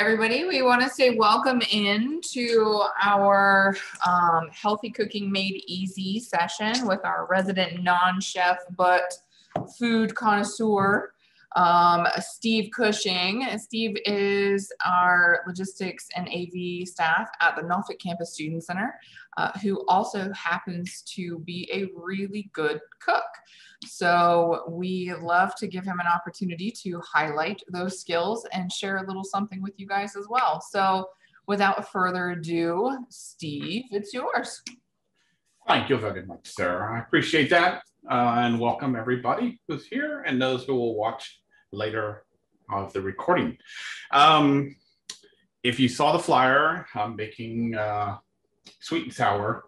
everybody. We want to say welcome in to our Healthy Cooking Made Easy session with our resident non-chef but food connoisseur, Steve Cushing. Steve is our logistics and AV staff at the Norfolk Campus Student Center, who also happens to be a really good cook. So we love to give him an opportunity to highlight those skills and share a little something with you guys as well. So without further ado, Steve, it's yours. Thank you very much, sir. I appreciate that. And welcome everybody who's here and those who will watch later of the recording. If you saw the flyer, I'm making sweet and sour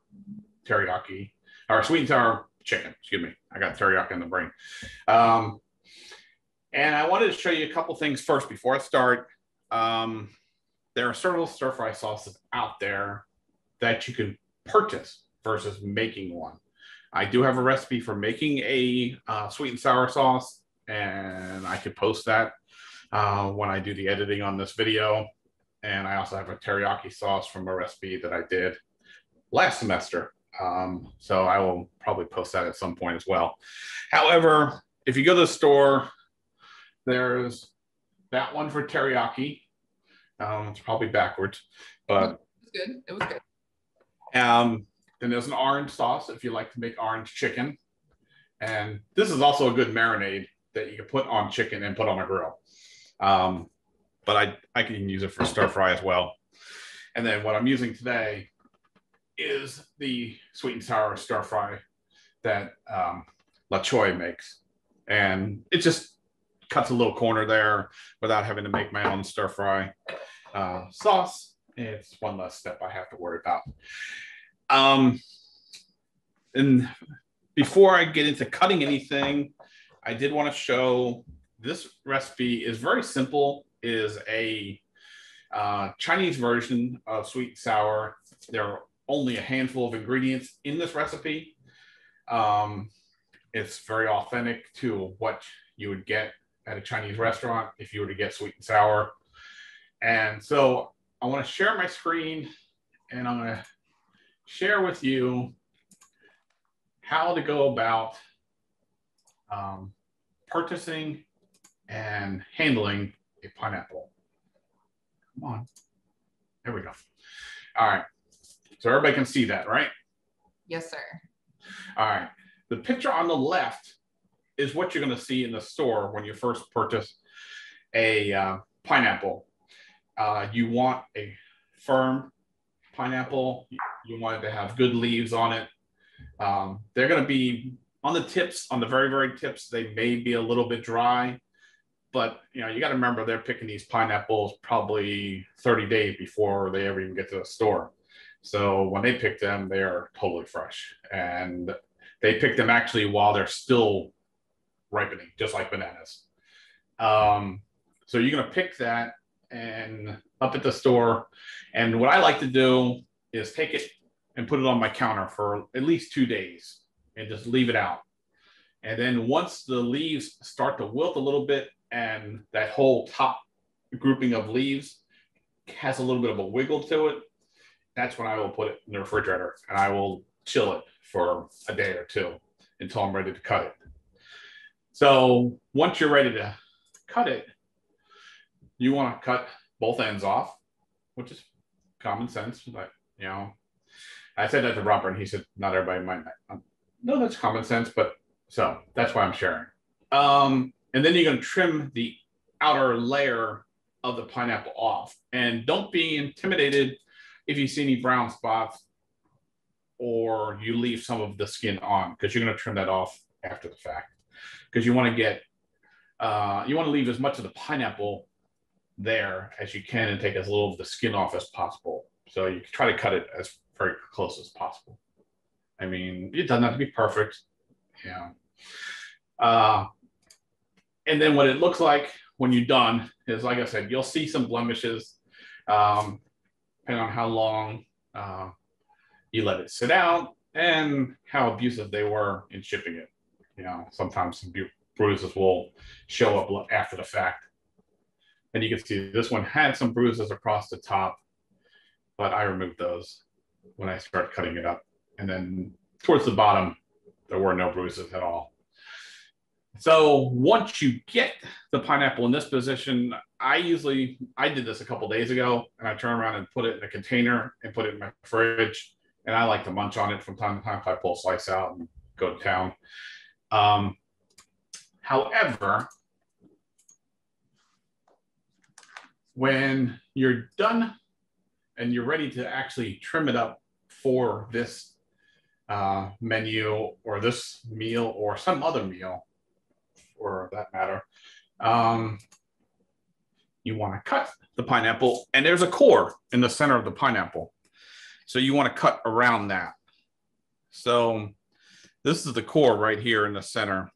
teriyaki, or sweet and sour chicken, excuse me. I got teriyaki in the brain. And I wanted to show you a couple things first before I start. There are several stir-fry sauces out there that you can purchase versus making one. I do have a recipe for making a sweet and sour sauce, and I could post that when I do the editing on this video. And I also have a teriyaki sauce from a recipe that I did last semester. So I will probably post that at some point as well. However, if you go to the store, there's that one for teriyaki. It's probably backwards, but it was good. It was good. Then there's an orange sauce if you like to make orange chicken. And this is also a good marinade that you can put on chicken and put on a grill. But I can use it for stir fry as well. And then what I'm using today is the sweet and sour stir fry that La Choy makes. And it just cuts a little corner there without having to make my own stir fry sauce. It's one less step I have to worry about. And before I get into cutting anything, I did want to show this recipe is very simple. It is a Chinese version of sweet and sour. There are only a handful of ingredients in this recipe. It's very authentic to what you would get at a Chinese restaurant if you were to get sweet and sour. And so I want to share my screen and I'm going to share with you how to go about purchasing and handling a pineapple. Come on. There we go. All right. So everybody can see that, right? Yes, sir. All right. The picture on the left is what you're going to see in the store when you first purchase a pineapple. You want a firm pineapple. You want it to have good leaves on it. They're going to be on the tips, on the very, very tips. They may be a little bit dry, but you know, you got to remember they're picking these pineapples probably 30 days before they ever even get to the store. So when they pick them, they are totally fresh, and they pick them actually while they're still ripening, just like bananas. So you're going to pick that and up at the store. And what I like to do is take it and put it on my counter for at least 2 days and just leave it out. And then once the leaves start to wilt a little bit and that whole top grouping of leaves has a little bit of a wiggle to it, that's when I will put it in the refrigerator and I will chill it for a day or two until I'm ready to cut it. So once you're ready to cut it, you want to cut both ends off, which is common sense. But, you know, I said that to Robert and he said, not everybody might. No, that's common sense, but so that's why I'm sharing. And then you're going to trim the outer layer of the pineapple off. And don't be intimidated if you see any brown spots or you leave some of the skin on, because you're going to trim that off after the fact. Because you want to get, you want to leave as much of the pineapple there as you can and take as little of the skin off as possible. So you try to cut it as very close as possible. I mean, it doesn't have to be perfect, you know. And then what it looks like when you're done is, like I said, you'll see some blemishes, depending on how long you let it sit out and how abusive they were in shipping it. You know, sometimes some bruises will show up after the fact. And you can see this one had some bruises across the top, but I removed those when I started cutting it up. And then towards the bottom, there were no bruises at all. So once you get the pineapple in this position, I did this a couple days ago, and I turn around and put it in a container and put it in my fridge. And I like to munch on it from time to time if I pull a slice out and go to town. However, when you're done and you're ready to actually trim it up for this menu or this meal or some other meal, for that matter, you want to cut the pineapple, and there's a core in the center of the pineapple. So you want to cut around that. So this is the core right here in the center,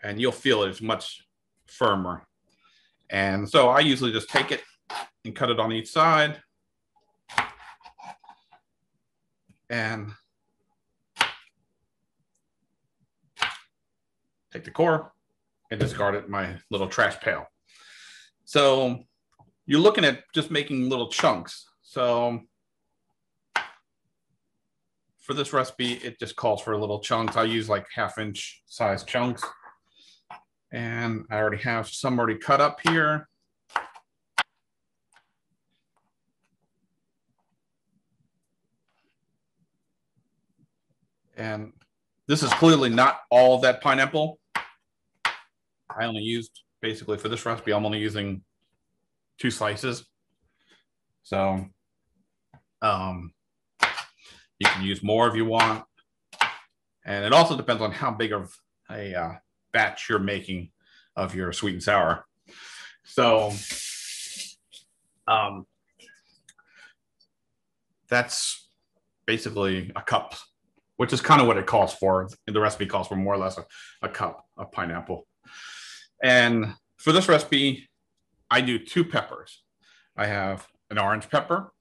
and you'll feel it's much firmer. And so I usually just take it and cut it on each side. And take the core and discard it in my little trash pail. So you're looking at just making little chunks. So for this recipe, it just calls for little chunks. I use like 1/2-inch size chunks. And I already have some already cut up here. And this is clearly not all of that pineapple. I only used, basically for this recipe, I'm only using 2 slices. So you can use more if you want. And it also depends on how big of a batch you're making of your sweet and sour. So that's basically a cup, which is kind of what it calls for. The recipe calls for more or less a cup of pineapple. And for this recipe, I do 2 peppers. I have an orange pepper,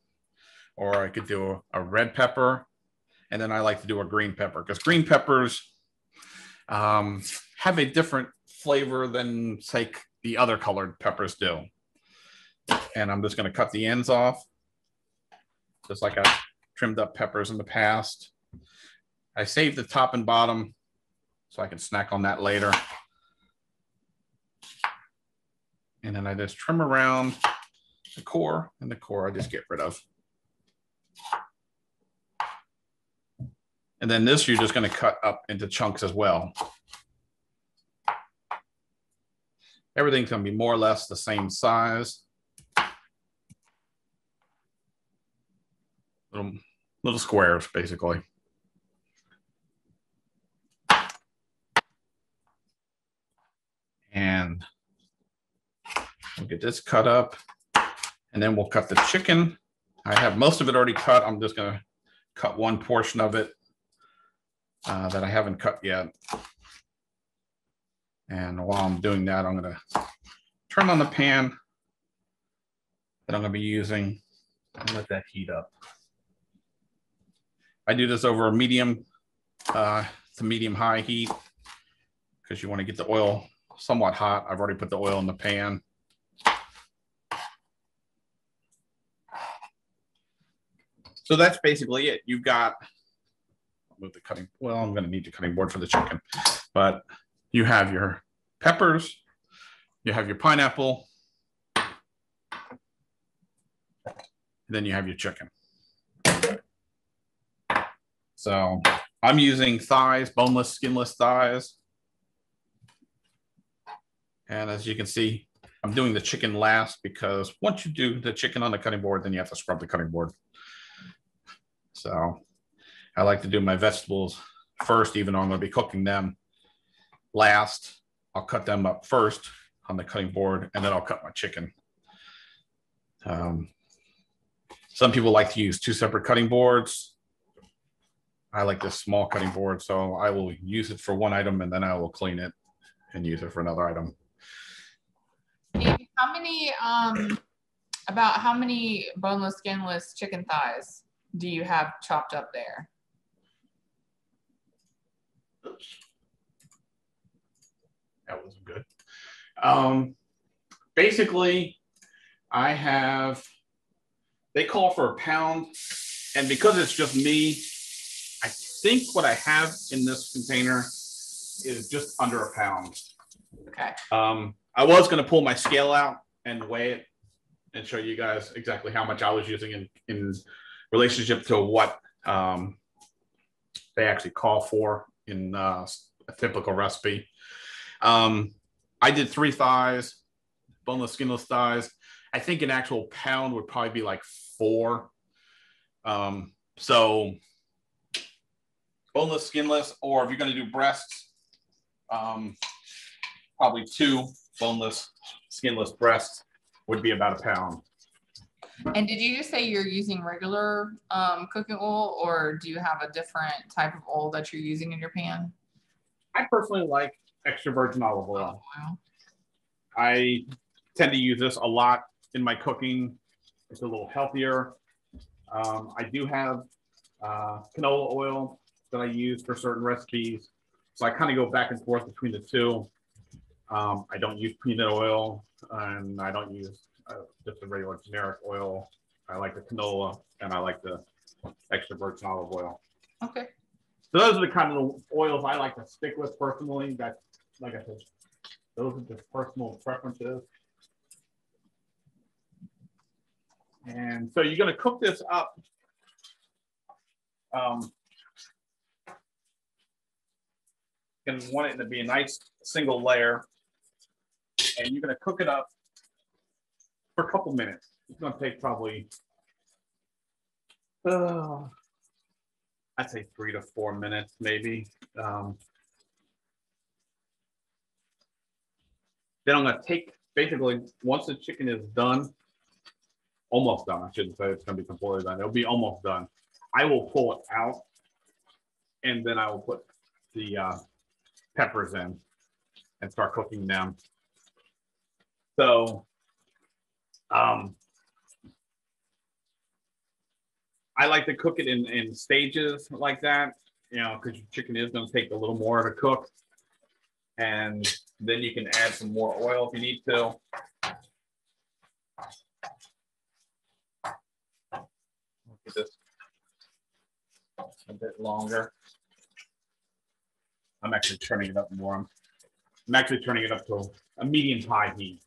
or I could do a red pepper, and then I like to do a green pepper, because green peppers have a different flavor than, say, the other colored peppers do. And I'm just going to cut the ends off, just like I trimmed up peppers in the past. I save the top and bottom so I can snack on that later. And then I just trim around the core, and the core I just get rid of. And then this you're just going to cut up into chunks as well. Everything's going to be more or less the same size. Little squares, basically. And we'll get this cut up, and then we'll cut the chicken. I have most of it already cut. I'm just going to cut one portion of it that I haven't cut yet. And while I'm doing that, I'm going to turn on the pan that I'm going to be using and let that heat up. I do this over a medium to medium high heat because you want to get the oil somewhat hot. I've already put the oil in the pan. So that's basically it. You've got, I'll move the cutting, well, I'm going to need the cutting board for the chicken, but you have your peppers, you have your pineapple, and then you have your chicken. So I'm using thighs, boneless, skinless thighs. And as you can see, I'm doing the chicken last because once you do the chicken on the cutting board, then you have to scrub the cutting board. So I like to do my vegetables first, even though I'm going to be cooking them last. I'll cut them up first on the cutting board, and then I'll cut my chicken. Some people like to use 2 separate cutting boards. I like this small cutting board, so I will use it for one item, and then I will clean it and use it for another item. How many, about how many boneless, skinless chicken thighs do you have chopped up there? Oops. That wasn't good. Basically, I have, they call for a pound. And because it's just me, I think what I have in this container is just under a pound. Okay. I was going to pull my scale out and weigh it and show you guys exactly how much I was using in relationship to what they actually call for in a typical recipe. I did 3 thighs, boneless, skinless thighs. I think an actual pound would probably be like 4. So boneless, skinless, or if you're going to do breasts, probably 2 boneless, skinless breasts would be about a pound. And did you just say you're using regular cooking oil, or do you have a different type of oil that you're using in your pan? I personally like extra virgin olive oil. I tend to use this a lot in my cooking. It's a little healthier. I do have canola oil that I use for certain recipes. So I kind of go back and forth between the two. I don't use peanut oil, and I don't use just a regular generic oil. I like the canola, and I like the extra virgin olive oil. Okay. So those are the kind of oils I like to stick with personally. That, like I said, those are just personal preferences. And so you're going to cook this up. You're going to want it to be a nice single layer. And you're going to cook it up for a couple minutes. It's going to take probably, I'd say 3 to 4 minutes, maybe. Then I'm going to take, basically, once the chicken is done, almost done, I shouldn't say it's going to be completely done. It'll be almost done. I will pull it out, and then I will put the peppers in and start cooking them. So, I like to cook it in stages like that, you know, because your chicken is going to take a little more to cook. And then you can add some more oil if you need to. Look at this a bit longer. I'm actually turning it up more. I'm actually turning it up to a medium high heat.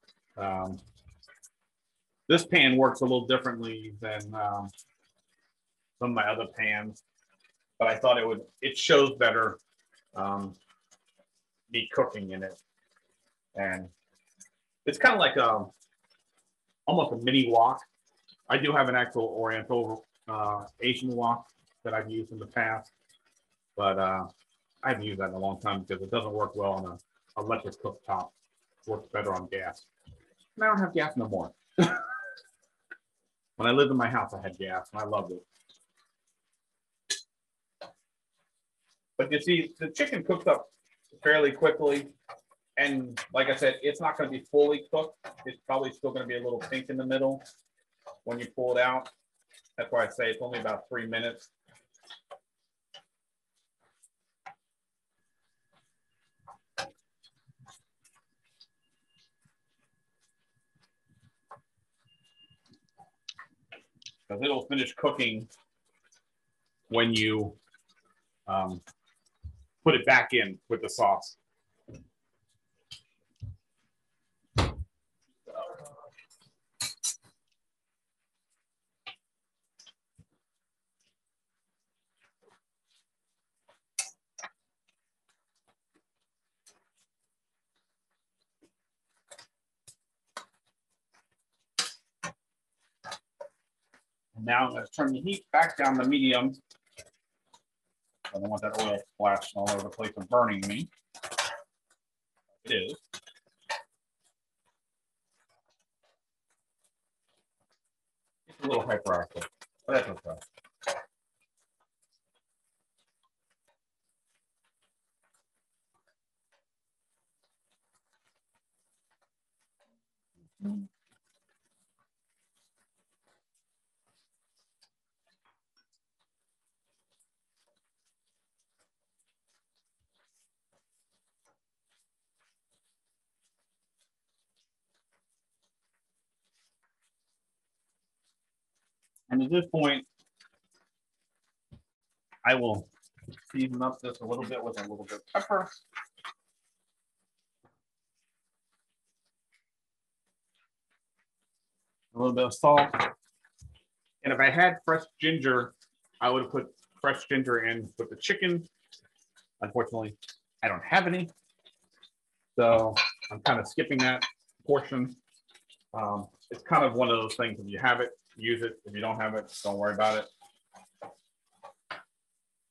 This pan works a little differently than some of my other pans, but I thought it shows better me cooking in it. And it's kind of like almost a mini wok. I do have an actual Oriental Asian wok that I've used in the past, but I haven't used that in a long time because it doesn't work well on an electric cooktop. It works better on gas. And I don't have gas no more. When I lived in my house, I had gas and I loved it. But you see, the chicken cooks up fairly quickly. And like I said, it's not going to be fully cooked. It's probably still going to be a little pink in the middle when you pull it out. That's why I say it's only about 3 minutes. Because it'll finish cooking when you put it back in with the sauce. Now I'm going to turn the heat back down to medium. I don't want that oil splashing all over the place and burning me. It is. It's a little hyperactive, but that's okay. And at this point, I will season up this a little bit with a little bit of pepper. A little bit of salt. And if I had fresh ginger, I would have put fresh ginger in with the chicken. Unfortunately, I don't have any. So I'm kind of skipping that portion. It's kind of one of those things, if you have it, use it. If you don't have it, don't worry about it.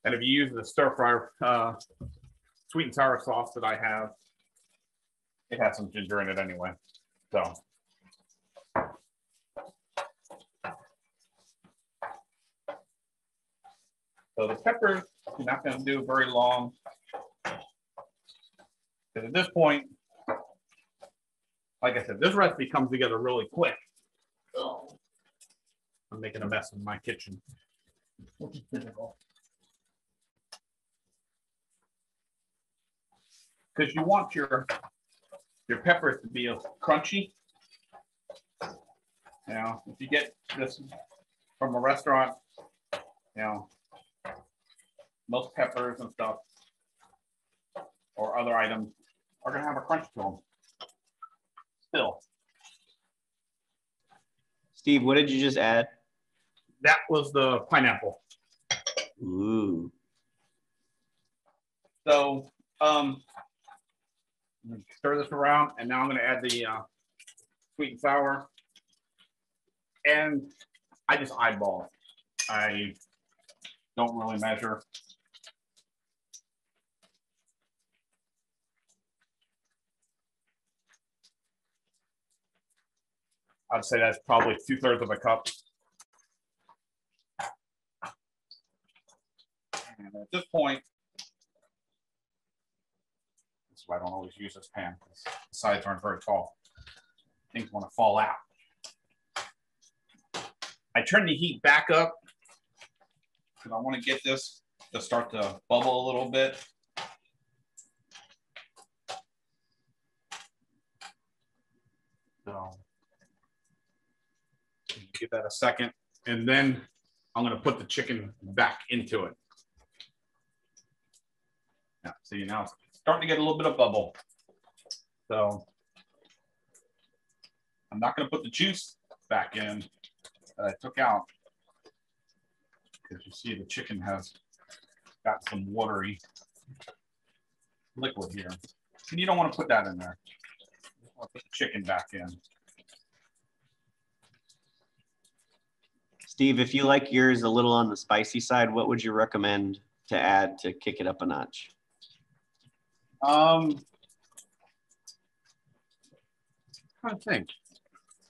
And if you use the stir fry sweet and sour sauce that I have, it has some ginger in it anyway. So the peppers, you're not going to do very long. Because at this point, like I said, this recipe comes together really quick. So I'm making a mess in my kitchen, which is typical. Because you want your peppers to be crunchy. You know, if you get this from a restaurant, you know, most peppers and stuff or other items are going to have a crunch to them. Still. Steve, what did you just add? That was the pineapple. Ooh. So, stir this around, and now I'm going to add the sweet and sour. And I just eyeball it. I don't really measure. I'd say that's probably 2/3 of a cup. And at this point, that's why I don't always use this pan, because the sides aren't very tall. Things want to fall out. I turn the heat back up because I want to get this to start to bubble a little bit. So give that a second, and then I'm going to put the chicken back into it. Yeah, see, now it's starting to get a little bit of bubble. So I'm not going to put the juice back in that I took out, because you see the chicken has got some watery liquid here. And you don't want to put that in there. You want to put the chicken back in. Steve, if you like yours a little on the spicy side, what would you recommend to add to kick it up a notch? I'm trying to think.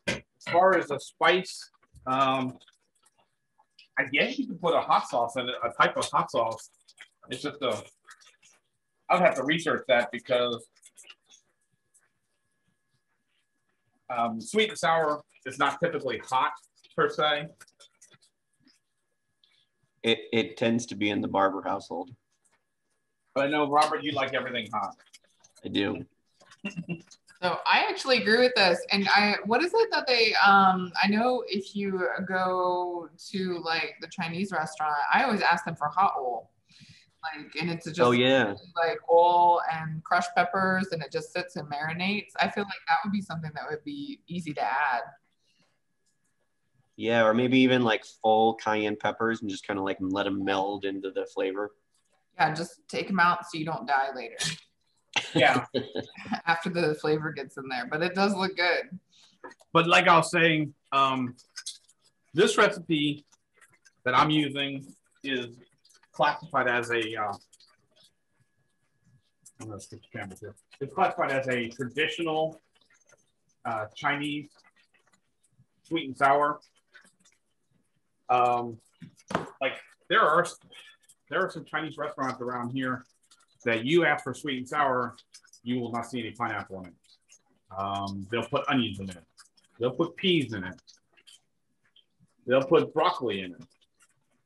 As far as the spice, I guess you can put a hot sauce in it, a type of hot sauce. It's just I would have to research that, because sweet and sour is not typically hot per se. It tends to be in the Barber household. But I know, Robert, you like everything hot. I do. So I actually agree with this. And what is it that they, I know if you go to like the Chinese restaurant, I always ask them for hot oil. Like, and it's just like oil and crushed peppers, and it just sits and marinates. I feel like that would be something that would be easy to add. Yeah, or maybe even like full cayenne peppers and just kind of like let them meld into the flavor. Yeah, just take them out so you don't die later. Yeah. After the flavor gets in there, but it does look good. But like I was saying, this recipe that I'm using is classified as a, I'm going to switch cameras here. It's classified as a traditional Chinese sweet and sour. Like there are some Chinese restaurants around here that you ask for sweet and sour, you will not see any pineapple in it. They'll put onions in it. They'll put peas in it. They'll put broccoli in it.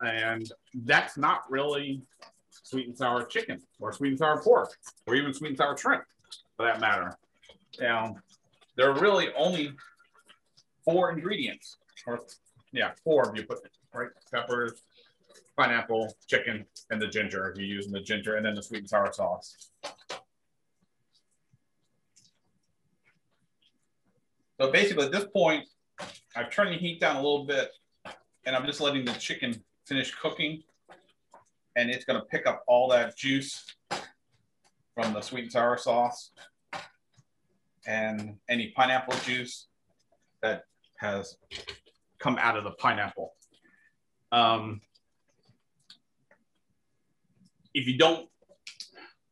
And that's not really sweet and sour chicken or sweet and sour pork or even sweet and sour shrimp, for that matter. Now, there are really only 4 ingredients, or Yeah, 4 you put, right? Peppers, pineapple, chicken, and the ginger. If you're using the ginger, and then the sweet and sour sauce. So basically, at this point, I've turned the heat down a little bit, and I'm just letting the chicken finish cooking, and it's going to pick up all that juice from the sweet and sour sauce and any pineapple juice that has come out of the pineapple. If you don't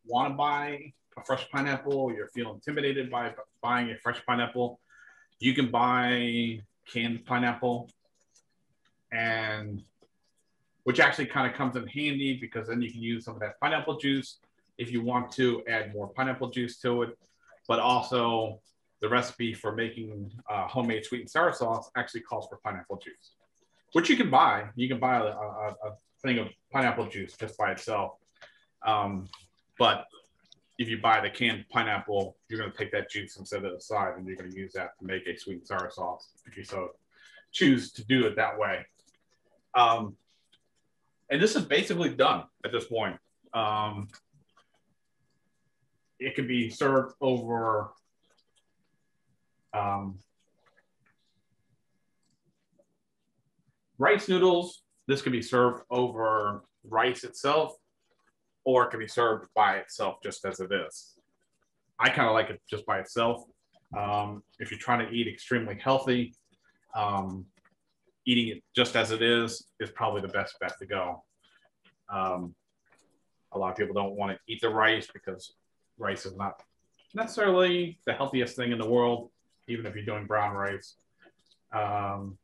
want to buy a fresh pineapple, you're feeling intimidated by buying a fresh pineapple, you can buy canned pineapple, and which actually kind of comes in handy because then you can use some of that pineapple juice if you want to add more pineapple juice to it. But also the recipe for making homemade sweet and sour sauce actually calls for pineapple juice, which you can buy. You can buy a thing of pineapple juice just by itself. But if you buy the canned pineapple, you're going to take that juice and set it aside, and you're going to use that to make a sweet and sour sauce if you so choose to do it that way. And this is basically done at this point. It can be served over rice noodles. This can be served over rice itself, or it can be served by itself just as it is. I kind of like it just by itself. If you're trying to eat extremely healthy, eating it just as it is probably the best bet to go. A lot of people don't want to eat the rice because rice is not necessarily the healthiest thing in the world, even if you're doing brown rice. I'm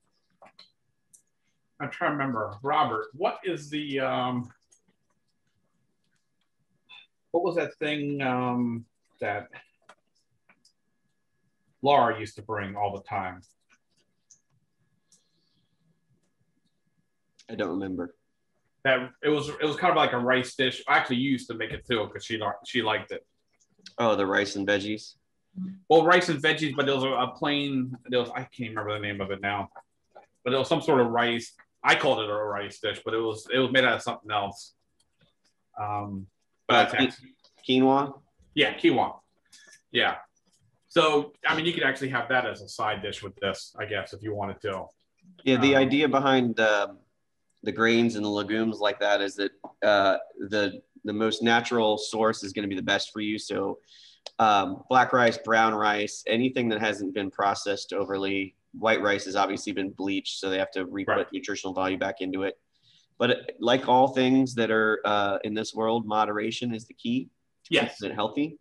trying to remember, Robert, what is the, what was that thing that Laura used to bring all the time? I don't remember. That it was kind of like a rice dish. Actually, you used to make it too because she liked it. Oh, the rice and veggies. Well, rice and veggies, but there was a plain. I can't remember the name of it now, but it was some sort of rice. I called it a rice dish, but it was made out of something else. Quinoa. Yeah, quinoa. Yeah. So I mean, you could actually have that as a side dish with this, I guess, if you wanted to. Yeah, the idea behind the grains and the legumes like that is that the most natural source is going to be the best for you. So black rice, brown rice, anything that hasn't been processed overly. White rice has obviously been bleached, so they have to re-put nutritional value back into it. But like all things that are in this world, moderation is the key to keeping it healthy.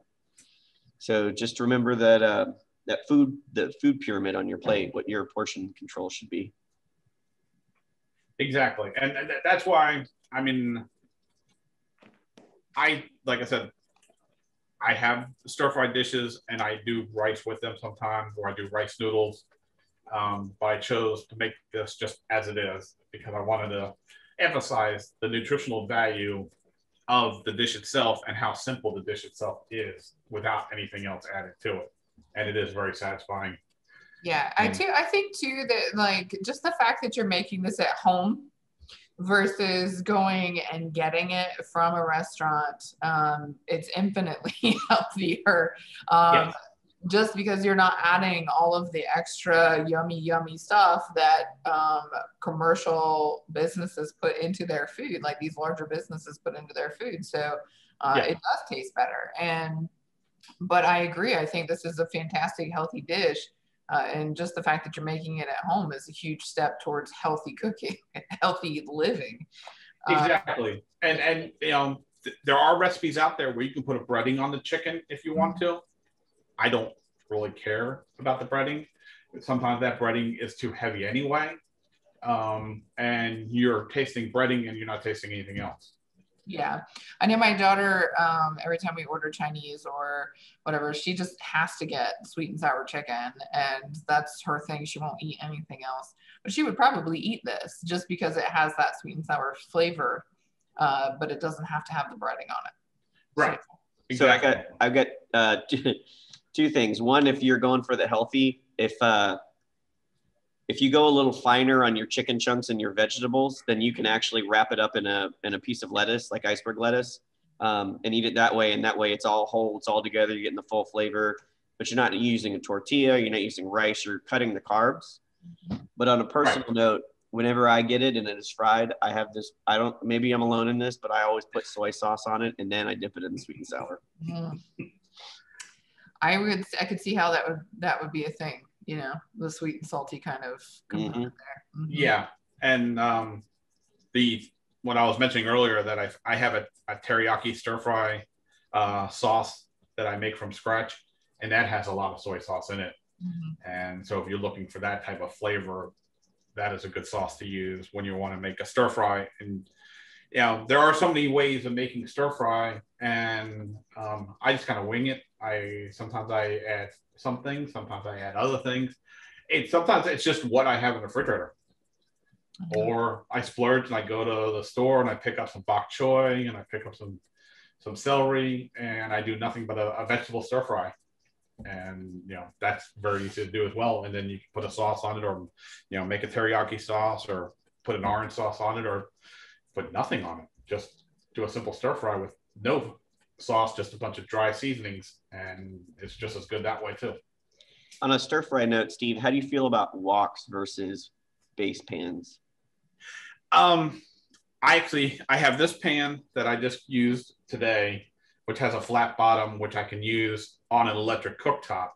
So just remember that the food pyramid on your plate, what your portion control should be. Exactly. And that's why, I mean, like I said, I have stir-fried dishes and I do rice with them sometimes, or I do rice noodles. But I chose to make this just as it is because I wanted to emphasize the nutritional value of the dish itself and how simple the dish itself is without anything else added to it. And it is very satisfying. Yeah, I think too that like just the fact that you're making this at home versus going and getting it from a restaurant, it's infinitely healthier. Just because you're not adding all of the extra yummy stuff that commercial businesses put into their food, like these larger businesses put into their food. So it does taste better. But I agree. I think this is a fantastic, healthy dish. And just the fact that you're making it at home is a huge step towards healthy cooking and healthy living. Exactly. And you know, there are recipes out there where you can put a breading on the chicken if you want to. I don't really care about the breading. Sometimes that breading is too heavy anyway. And you're tasting breading and you're not tasting anything else. Yeah. I know my daughter, every time we order Chinese or whatever, she just has to get sweet and sour chicken, and that's her thing. She won't eat anything else, but she would probably eat this just because it has that sweet and sour flavor, but it doesn't have to have the breading on it. Right. So I've got two things. One, if you're going for the healthy, if if you go a little finer on your chicken chunks and your vegetables, then you can actually wrap it up in a piece of lettuce, like iceberg lettuce, and eat it that way. And that way it's all whole, it's all together. You're getting the full flavor, but you're not using a tortilla. You're not using rice. You're cutting the carbs. But on a personal note, whenever I get it and it is fried, I have this, maybe I'm alone in this, but I always put soy sauce on it and then I dip it in the sweet and sour. I could see how that would be a thing, you know, the sweet and salty kind of component there. Yeah. And what I was mentioning earlier, that I have a teriyaki stir fry sauce that I make from scratch, and that has a lot of soy sauce in it. And so if you're looking for that type of flavor, that is a good sauce to use when you want to make a stir fry. And you know, there are so many ways of making stir fry, and I just kind of wing it. Sometimes I add some things, sometimes I add other things. Sometimes it's just what I have in the refrigerator. Or I splurge and I go to the store and I pick up some bok choy and I pick up some celery, and I do nothing but a vegetable stir fry. And you know, that's very easy to do as well. And then you can put a sauce on it, or you know, make a teriyaki sauce, or put an orange sauce on it, or put nothing on it. Just do a simple stir fry with no sauce, just a bunch of dry seasonings, and it's just as good that way too. On a stir fry note, Steve, how do you feel about woks versus base pans? I have this pan that I just used today, which has a flat bottom, which I can use on an electric cooktop.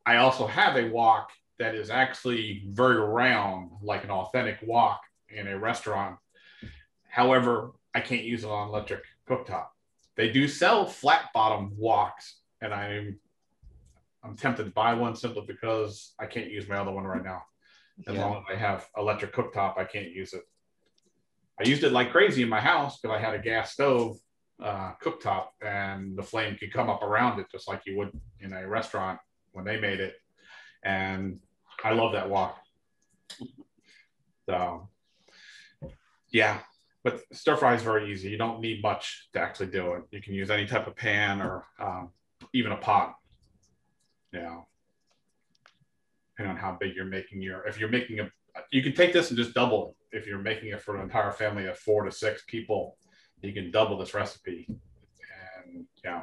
I also have a wok that is actually very round, like an authentic wok in a restaurant. However, I can't use it on an electric cooktop. They do sell flat bottom woks, and I'm tempted to buy one simply because I can't use my other one right now. As long as I have electric cooktop, I can't use it. I used it like crazy in my house because I had a gas stove cooktop, and the flame could come up around it just like you would in a restaurant when they made it. And I love that wok. So yeah, but stir fry is very easy. You don't need much to actually do it. You can use any type of pan, or even a pot, you know, depending on how big you're making if you're making you can take this and just double it. If you're making it for an entire family of 4 to 6 people, you can double this recipe. And yeah,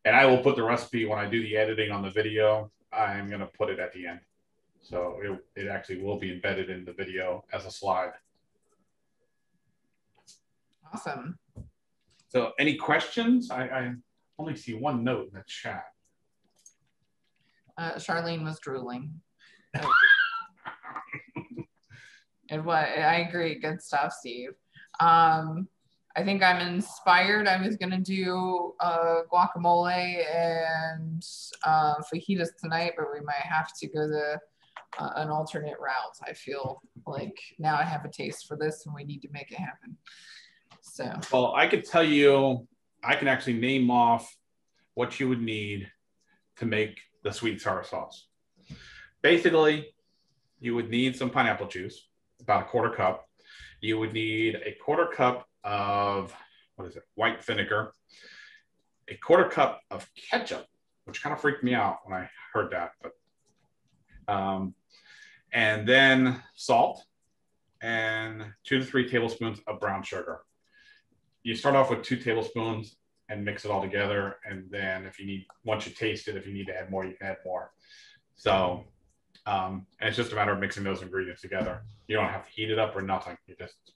and I will put the recipe when I do the editing on the video. I'm going to put it at the end, so it actually will be embedded in the video as a slide. Awesome. So any questions? I only see one note in the chat. Charlene was drooling. And I agree. Good stuff, Steve. I think I'm inspired. I was going to do guacamole and fajitas tonight, but we might have to go an alternate route. I feel like now I have a taste for this and we need to make it happen. So, well, I could tell you, I can actually name off what you would need to make the sweet and sour sauce. Basically, you would need some pineapple juice, about a 1/4 cup. You would need a 1/4 cup of, white vinegar, a 1/4 cup of ketchup, which kind of freaked me out when I heard that, but and then salt, and 2 to 3 tablespoons of brown sugar. You start off with 2 tablespoons and mix it all together, and then once you taste it, if you need to add more, you can add more. So and it's just a matter of mixing those ingredients together. You don't have to heat it up or nothing. You just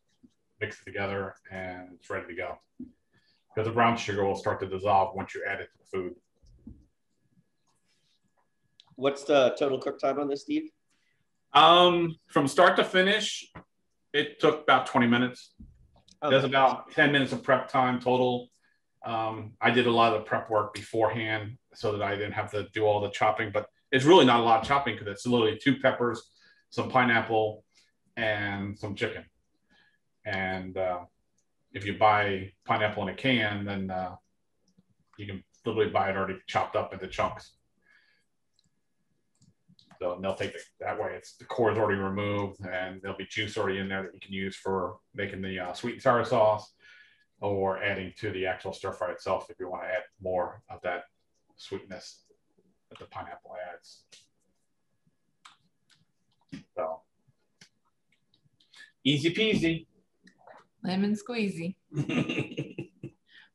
mix it together and it's ready to go. Because the brown sugar will start to dissolve once you add it to the food. What's the total cook time on this, Steve? From start to finish, it took about 20 minutes. Okay. There's about 10 minutes of prep time total. I did a lot of the prep work beforehand so that I didn't have to do all the chopping, but it's really not a lot of chopping because it's literally 2 peppers, some pineapple, and some chicken. And if you buy pineapple in a can, then you can literally buy it already chopped up into chunks. So they'll take it that way. The core is already removed, and there'll be juice already in there that you can use for making the sweet and sour sauce, or adding to the actual stir fry itself if you want to add more of that sweetness that the pineapple adds. So easy peasy. Lemon squeezy.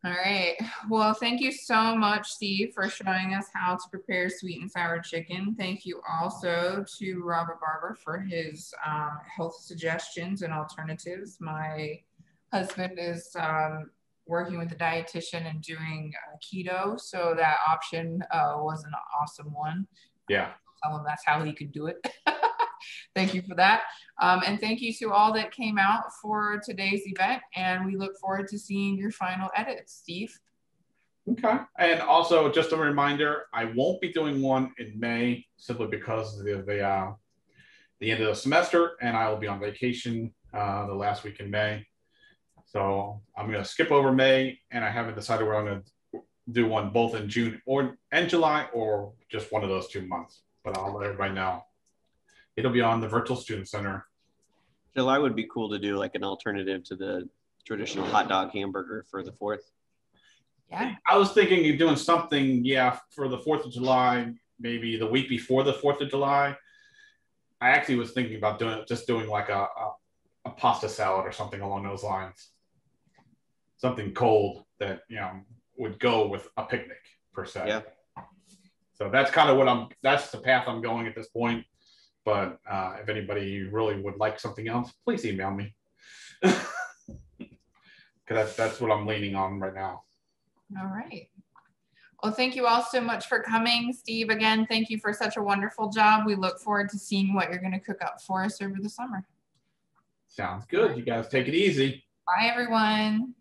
All right. Well, thank you so much, Steve, for showing us how to prepare sweet and sour chicken. Thank you also to Robert Barber for his health suggestions and alternatives. My husband is working with a dietitian and doing keto, so that option was an awesome one. Yeah. Tell him that's how he could do it. Thank you for that. And thank you to all that came out for today's event. And we look forward to seeing your final edits, Steve. Okay. And also, just a reminder, I won't be doing one in May simply because of the end of the semester, and I will be on vacation the last week in May. So I'm going to skip over May, and I haven't decided whether I'm going to do one both in June and July, or just one of those 2 months. But I'll let everybody know. It'll be on the Virtual Student Center. July would be cool to do like an alternative to the traditional hot dog hamburger for the 4th. Yeah. I was thinking of doing something, for the 4th of July, maybe the week before the 4th of July. I actually was thinking about doing like a pasta salad or something along those lines. Something cold that, would go with a picnic per se. Yeah. So that's kind of that's the path I'm going at this point. But if anybody really would like something else, please email me. Because that's what I'm leaning on right now. All right. Well, thank you all so much for coming. Steve, again, thank you for such a wonderful job. We look forward to seeing what you're going to cook up for us over the summer. Sounds good. You guys take it easy. Bye, everyone.